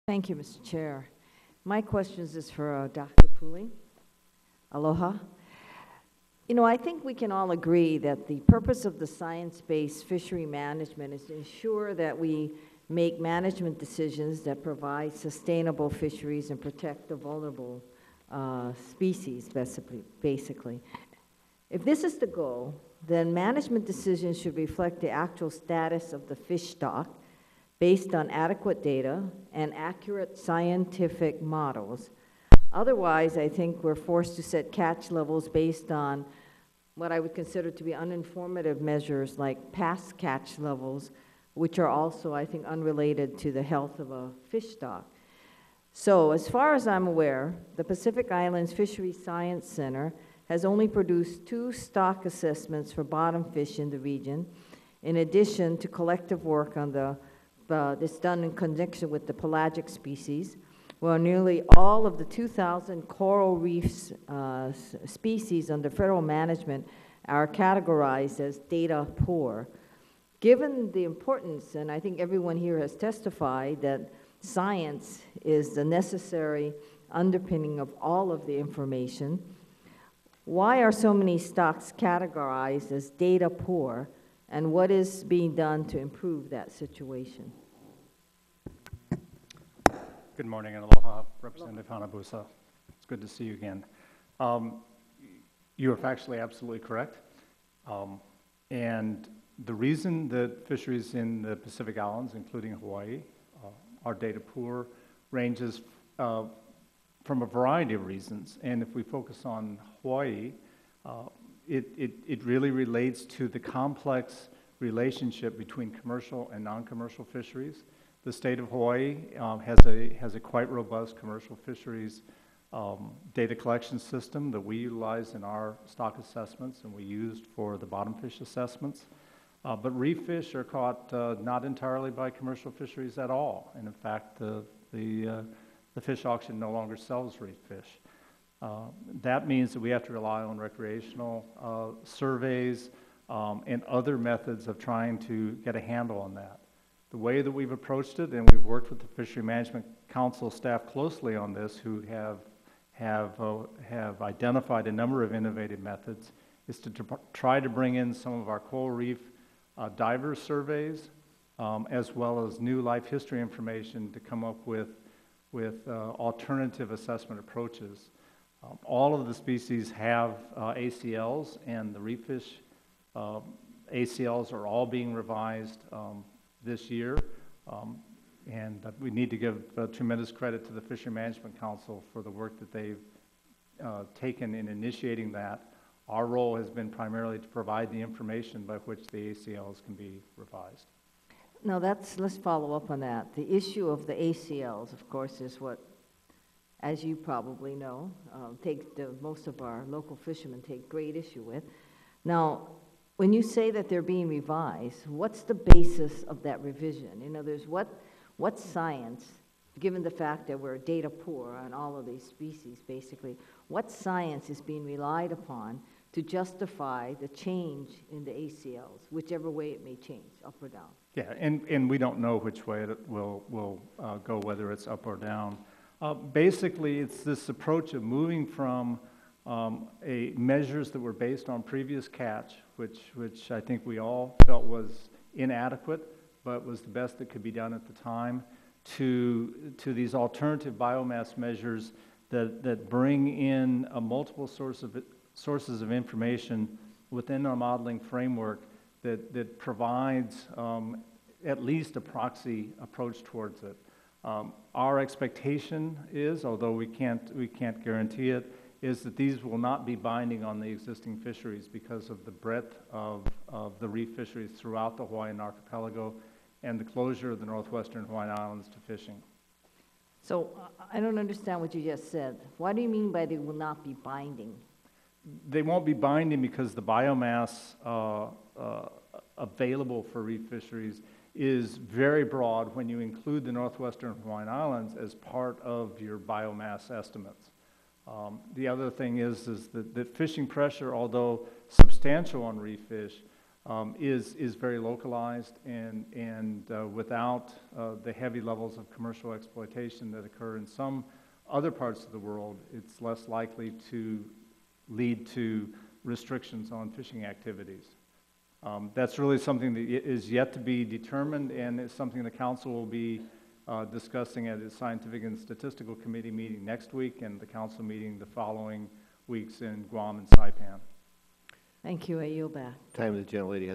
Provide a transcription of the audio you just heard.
Thank you, Mr. Chair. My questions is for Dr. Pooley. Aloha. You know, I think we can all agree that the purpose of the science-based fishery management is to ensure that we make management decisions that provide sustainable fisheries and protect the vulnerable species, basically. If this is the goal, then management decisions should reflect the actual status of the fish stock based on adequate data and accurate scientific models. Otherwise, I think we're forced to set catch levels based on what I would consider to be uninformative measures like past catch levels, which are also, I think, unrelated to the health of a fish stock. So, as far as I'm aware, the Pacific Islands Fisheries Science Center has only produced 2 stock assessments for bottom fish in the region, in addition to collective work on this done in conjunction with the pelagic species, where nearly all of the 2,000 coral reefs species under federal management are categorized as data poor. Given the importance, and I think everyone here has testified that science is the necessary underpinning of all of the information, why are so many stocks categorized as data poor, and what is being done to improve that situation? Good morning and aloha, Representative Hanabusa. It's good to see you again. You are factually absolutely correct. And the reason that fisheries in the Pacific Islands, including Hawaii, are data poor ranges from a variety of reasons. And if we focus on Hawaii, it really relates to the complex relationship between commercial and non-commercial fisheries. The state of Hawaii has a quite robust commercial fisheries data collection system that we utilize in our stock assessments and we used for the bottom fish assessments. But reef fish are caught not entirely by commercial fisheries at all. And in fact, the fish auction no longer sells reef fish. That means that we have to rely on recreational surveys and other methods of trying to get a handle on that. The way that we've approached it, and we've worked with the Fishery Management Council staff closely on this, who have identified a number of innovative methods, is to try to bring in some of our coral reef diver surveys, as well as new life history information to come up with alternative assessment approaches. All of the species have ACLs, and the reef fish ACLs are all being revised this year, and we need to give tremendous credit to the Fishery Management Council for the work that they've taken in initiating that. Our role has been primarily to provide the information by which the ACLs can be revised. Now let's follow up on that. The issue of the ACLs, of course, is what, as you probably know, most of our local fishermen take great issue with. Now, when you say that they're being revised, what's the basis of that revision? In other words, what science, given the fact that we're data poor on all of these species, basically, what science is being relied upon to justify the change in the ACLs, whichever way it may change, up or down? Yeah, and we don't know which way it will go, whether it's up or down. Basically, it's this approach of moving from measures that were based on previous catch, which I think we all felt was inadequate, but was the best that could be done at the time, to these alternative biomass measures that bring in multiple sources of information within our modeling framework that provides at least a proxy approach towards it. Our expectation is, although we can't guarantee it, is that these will not be binding on the existing fisheries because of the breadth of the reef fisheries throughout the Hawaiian archipelago and the closure of the northwestern Hawaiian Islands to fishing. So I don't understand what you just said. What do you mean by they will not be binding? They won't be binding because the biomass available for reef fisheries is very broad when you include the northwestern Hawaiian Islands as part of your biomass estimates. The other thing is that fishing pressure, although substantial on reef fish, is very localized, and without the heavy levels of commercial exploitation that occur in some other parts of the world, it's less likely to lead to restrictions on fishing activities. That's really something that is yet to be determined, and is something the council will be discussing at its Scientific and Statistical Committee meeting next week, and the council meeting the following weeks in Guam and Saipan. Thank you. I yield back. Time the gentlelady has